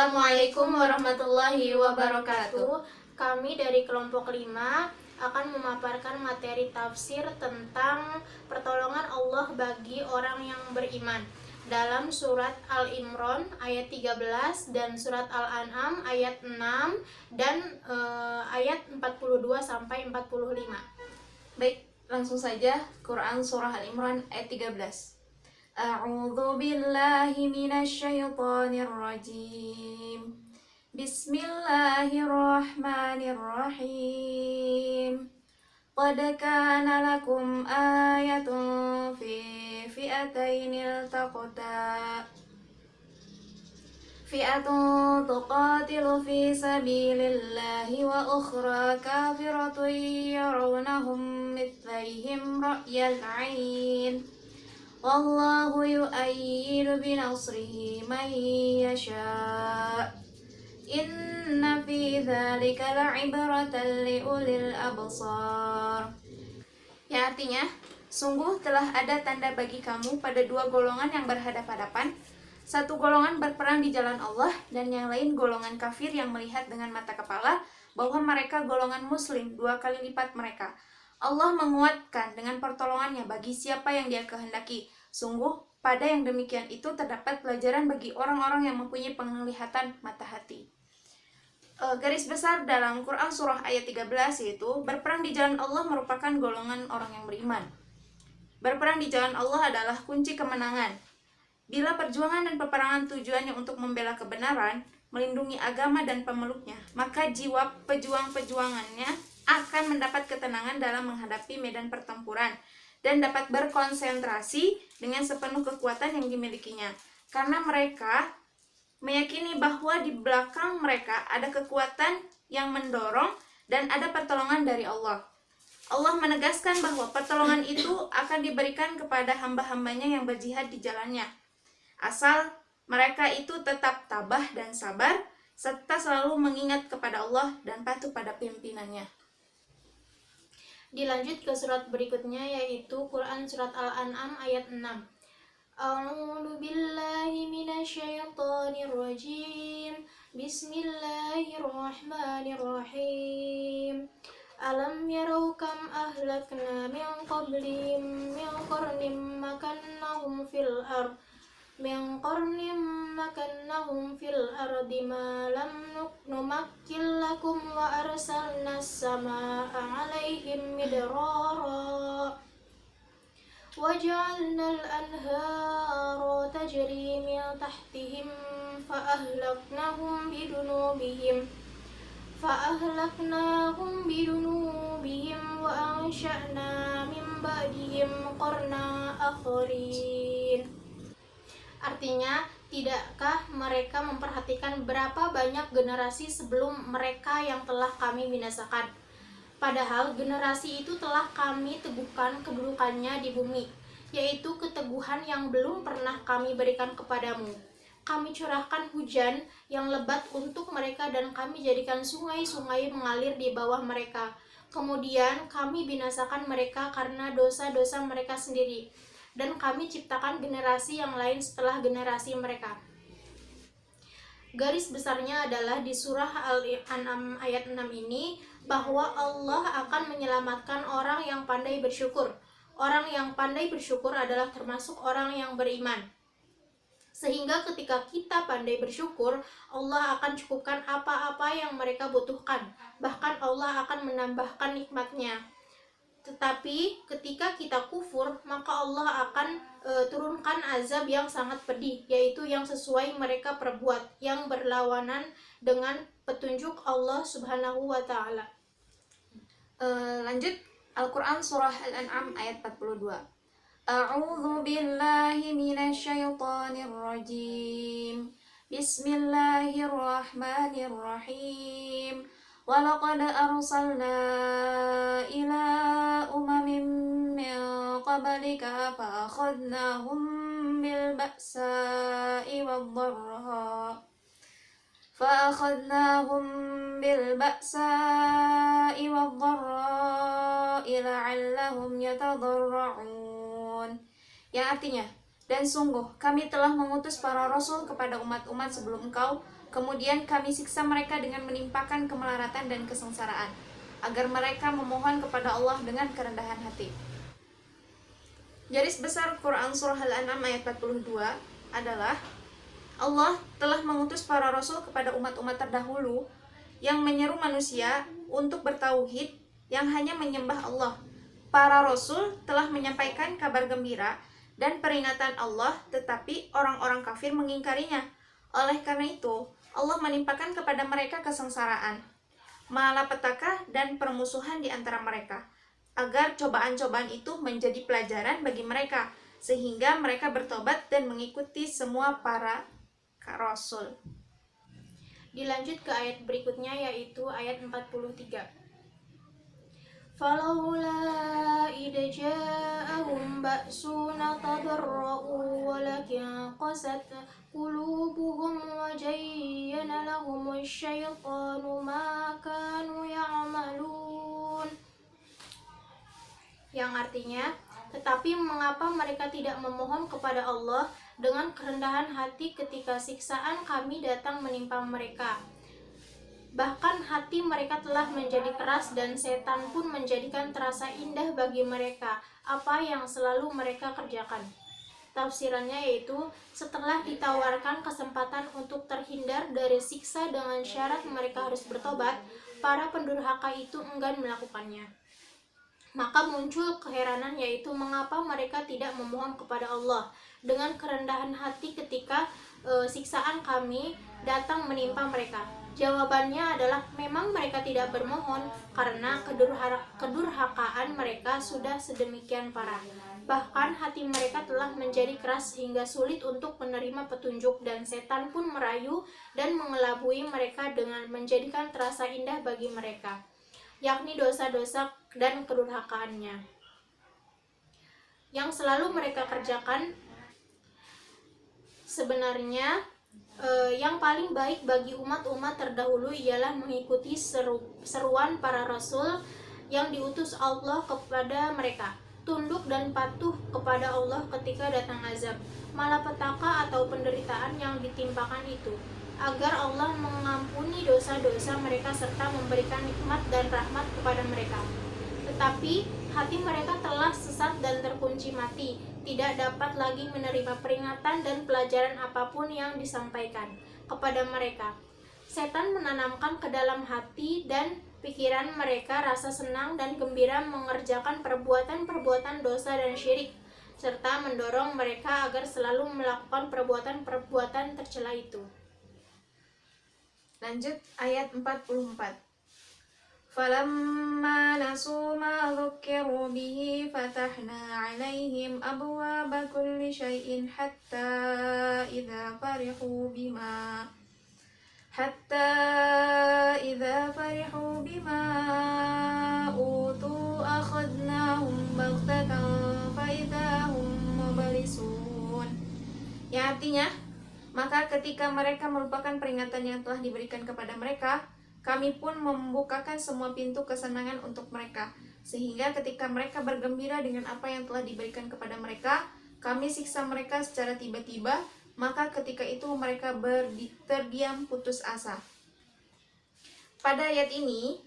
Assalamualaikum warahmatullahi wabarakatuh. Kami dari kelompok 5 akan memaparkan materi tafsir tentang pertolongan Allah bagi orang yang beriman dalam surat Al-Imran ayat 13 dan surat Al-An'am ayat 6 dan ayat 42 sampai 45. Baik, langsung saja Quran Surah Al-Imran ayat 13. A'udzu billahi minasyaitonir rajim. Bismillahirrahmanirrahim. Qad kana lakum ayatun fi fi'atainil taqata. Fi'atun tuqatilu fi sabilillahi wa ukhra kafiratun yarawnahum mithlaihim ra'yal 'ain. Wallahu yu'ayyidu binasrihi man yasha'. Inna fi dzalika la'ibratan liulil absar. Yang artinya, sungguh telah ada tanda bagi kamu pada dua golongan yang berhadapan-hadapan. Satu golongan berperang di jalan Allah, dan yang lain golongan kafir yang melihat dengan mata kepala bahwa mereka golongan muslim 2 kali lipat mereka. Allah menguatkan dengan pertolongannya bagi siapa yang Dia kehendaki. Sungguh, pada yang demikian itu terdapat pelajaran bagi orang-orang yang mempunyai penglihatan mata hati. Garis besar dalam Quran Surah ayat 13 yaitu, berperang di jalan Allah merupakan golongan orang yang beriman. Berperang di jalan Allah adalah kunci kemenangan. Bila perjuangan dan peperangan tujuannya untuk membela kebenaran, melindungi agama dan pemeluknya, maka jiwa pejuang-pejuangannya akan mendapat ketenangan dalam menghadapi medan pertempuran dan dapat berkonsentrasi dengan sepenuh kekuatan yang dimilikinya. Karena mereka meyakini bahwa di belakang mereka ada kekuatan yang mendorong dan ada pertolongan dari Allah. Allah menegaskan bahwa pertolongan itu akan diberikan kepada hamba-hambanya yang berjihad di jalannya, asal mereka itu tetap tabah dan sabar, serta selalu mengingat kepada Allah dan patuh pada pimpinannya. Dilanjut ke surat berikutnya, yaitu Quran Surat Al-An'am ayat 6. A'udzu billahi minasyaitonir rajim. Bismillahirrahmanirrahim. Alam yarau kam ahlakna min qablihim min qarnin makannahum fil ard min qarnin makannahum fil ardi ma lam numakkil lakum wa arsalna as-samaa'a 'alaihim midrara wa ja'alna al-anhara tajri min tahtihim fa ahlaknahum bidunubihim wa ansha'na min ba'dihim qarna akharin. Artinya, tidakkah mereka memperhatikan berapa banyak generasi sebelum mereka yang telah kami binasakan? Padahal generasi itu telah kami teguhkan kedudukannya di bumi, yaitu keteguhan yang belum pernah kami berikan kepadamu. Kami curahkan hujan yang lebat untuk mereka dan kami jadikan sungai-sungai mengalir di bawah mereka. Kemudian kami binasakan mereka karena dosa-dosa mereka sendiri, dan kami ciptakan generasi yang lain setelah generasi mereka. Garis besarnya adalah di surah Al-An'am ayat 6 ini, bahwa Allah akan menyelamatkan orang yang pandai bersyukur. Orang yang pandai bersyukur adalah termasuk orang yang beriman. Sehingga ketika kita pandai bersyukur, Allah akan cukupkan apa-apa yang mereka butuhkan. Bahkan Allah akan menambahkan nikmatnya. Tetapi ketika kita kufur, maka Allah akan turunkan azab yang sangat pedih, yaitu yang sesuai mereka perbuat, yang berlawanan dengan petunjuk Allah Subhanahu wa Ta'ala. Lanjut Al-Quran Surah Al-An'am ayat 42. A'udzu billahi minasyaitonir rajim. Bismillahirrahmanirrahim. Walaqad arsalna ila umamin min qablika fa akhadnahum bil ba'sa'i wad-dharra'i la'allahum yatadarra'un. Yang artinya, dan sungguh kami telah mengutus para rasul kepada umat-umat sebelum engkau, Kemudian kami siksa mereka dengan menimpakan kemelaratan dan kesengsaraan, agar mereka memohon kepada Allah dengan kerendahan hati. Garis besar Quran Surah Al-An'am ayat 42 adalah Allah telah mengutus para rasul kepada umat-umat terdahulu yang menyeru manusia untuk bertauhid yang hanya menyembah Allah. Para rasul telah menyampaikan kabar gembira dan peringatan Allah, tetapi orang-orang kafir mengingkarinya. Oleh karena itu, Allah menimpakan kepada mereka kesengsaraan, malapetaka dan permusuhan di antara mereka, agar cobaan-cobaan itu menjadi pelajaran bagi mereka, sehingga mereka bertobat dan mengikuti semua para rasul. Dilanjut ke ayat berikutnya, yaitu ayat 43. فَلَوْلَا إِذْ جَاءَهُمْ بَأْسُنَا تَضَرَّعُوا وَلَكِنْ قَسَتْ قُلُوبُهُمْ وَزَيَّنَ لَهُمُ الشَّيْطَانُ مَا كَانُوا يَعْمَلُونَ. Yang artinya, tetapi mengapa mereka tidak memohon kepada Allah dengan kerendahan hati ketika siksaan kami datang menimpa mereka? Bahkan hati mereka telah menjadi keras dan setan pun menjadikan terasa indah bagi mereka apa yang selalu mereka kerjakan. Tafsirannya yaitu, setelah ditawarkan kesempatan untuk terhindar dari siksa dengan syarat mereka harus bertobat, para pendurhaka itu enggan melakukannya. Maka muncul keheranan, yaitu mengapa mereka tidak memohon kepada Allah dengan kerendahan hati ketika siksaan kami datang menimpa mereka. Jawabannya adalah memang mereka tidak bermohon karena kedurhakaan mereka sudah sedemikian parah. Bahkan hati mereka telah menjadi keras hingga sulit untuk menerima petunjuk, dan setan pun merayu dan mengelabui mereka dengan menjadikan terasa indah bagi mereka, yakni dosa-dosa dan kedurhakaannya yang selalu mereka kerjakan. Sebenarnya yang paling baik bagi umat-umat terdahulu ialah mengikuti seruan para rasul yang diutus Allah kepada mereka, tunduk dan patuh kepada Allah ketika datang azab, malapetaka atau penderitaan yang ditimpakan itu, agar Allah mengampuni dosa-dosa mereka serta memberikan nikmat dan rahmat kepada mereka. Tetapi hati mereka telah sesat dan terkunci mati, tidak dapat lagi menerima peringatan dan pelajaran apapun yang disampaikan kepada mereka. Setan menanamkan ke dalam hati dan pikiran mereka rasa senang dan gembira mengerjakan perbuatan-perbuatan dosa dan syirik, serta mendorong mereka agar selalu melakukan perbuatan-perbuatan tercela itu. Lanjut ayat 44. فَلَمَّا نَسُوا مَا ذُكِّرُوا بِهِ فَتَحْنَا عَلَيْهِمْ أَبْوَابَ كُلِّ شَيْءٍ حَتَّى إِذَا فَرِحُوا بِمَا أُوتُوا أَخَذْنَاهُمْ بَغْتَةً فَإِذَا هُمْ مُبْلِسُونَ. Yang artinya, maka ketika mereka melupakan peringatan yang telah diberikan kepada mereka, kami pun membukakan semua pintu kesenangan untuk mereka, sehingga ketika mereka bergembira dengan apa yang telah diberikan kepada mereka, kami siksa mereka secara tiba-tiba, maka ketika itu mereka terdiam putus asa. Pada ayat ini,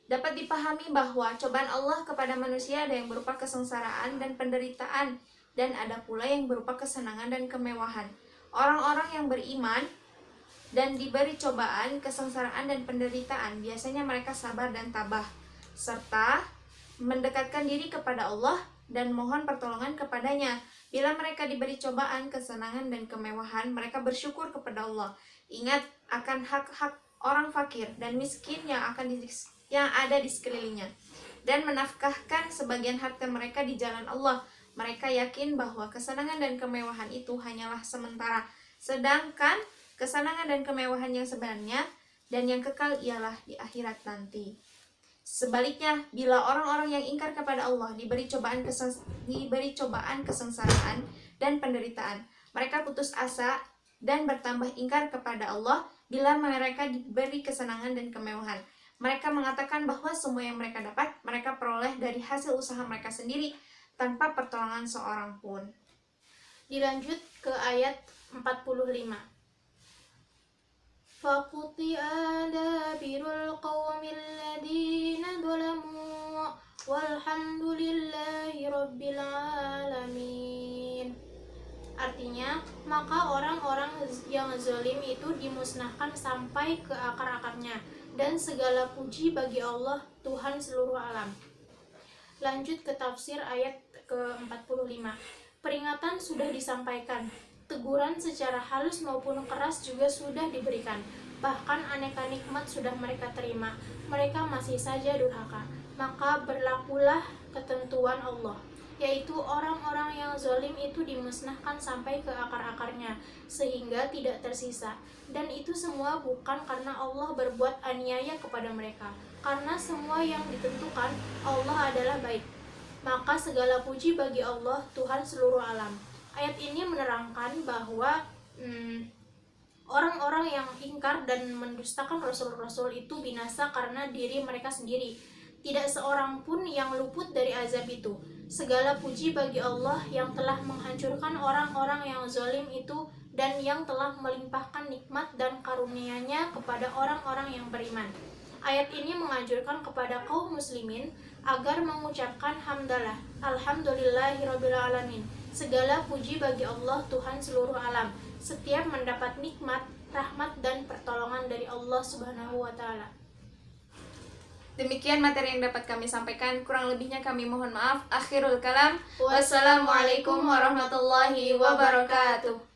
dapat dipahami bahwa cobaan Allah kepada manusia ada yang berupa kesengsaraan dan penderitaan, dan ada pula yang berupa kesenangan dan kemewahan. Orang-orang yang beriman dan diberi cobaan, kesengsaraan, dan penderitaan, biasanya mereka sabar dan tabah, serta mendekatkan diri kepada Allah dan mohon pertolongan kepadanya. Bila mereka diberi cobaan, kesenangan, dan kemewahan, mereka bersyukur kepada Allah, ingat akan hak-hak orang fakir dan miskin yang ada di sekelilingnya, dan menafkahkan sebagian harta mereka di jalan Allah. Mereka yakin bahwa kesenangan dan kemewahan itu hanyalah sementara, sedangkan kesenangan dan kemewahan yang sebenarnya dan yang kekal ialah di akhirat nanti. Sebaliknya, bila orang-orang yang ingkar kepada Allah diberi cobaan kesengsaraan dan penderitaan, mereka putus asa dan bertambah ingkar kepada Allah. Bila mereka diberi kesenangan dan kemewahan, mereka mengatakan bahwa semua yang mereka dapat, mereka peroleh dari hasil usaha mereka sendiri tanpa pertolongan seorang pun. Dilanjut ke ayat 45. فقطع دابر القوم الذين ظلموا والحمد لله رب العالمين. Artinya, maka orang-orang yang zalim itu dimusnahkan sampai ke akar-akarnya, dan segala puji bagi Allah, Tuhan seluruh alam. Lanjut ke tafsir ayat ke-45. Peringatan sudah disampaikan, teguran secara halus maupun keras juga sudah diberikan. Bahkan aneka nikmat sudah mereka terima, mereka masih saja durhaka. Maka berlakulah ketentuan Allah, yaitu orang-orang yang zalim itu dimusnahkan sampai ke akar-akarnya, sehingga tidak tersisa. Dan itu semua bukan karena Allah berbuat aniaya kepada mereka, karena semua yang ditentukan Allah adalah baik. Maka segala puji bagi Allah, Tuhan seluruh alam. Ayat ini menerangkan bahwa orang-orang yang ingkar dan mendustakan Rasul-Rasul itu binasa karena diri mereka sendiri. Tidak seorang pun yang luput dari azab itu. Segala puji bagi Allah yang telah menghancurkan orang-orang yang zalim itu dan yang telah melimpahkan nikmat dan karunia-Nya kepada orang-orang yang beriman. Ayat ini menganjurkan kepada kaum muslimin agar mengucapkan hamdalah, alhamdulillahirabbil alamin. Segala puji bagi Allah, Tuhan seluruh alam. Setiap mendapat nikmat, rahmat dan pertolongan dari Allah Subhanahu wa taala. Demikian materi yang dapat kami sampaikan, kurang lebihnya kami mohon maaf. Akhirul kalam, wassalamualaikum warahmatullahi wabarakatuh.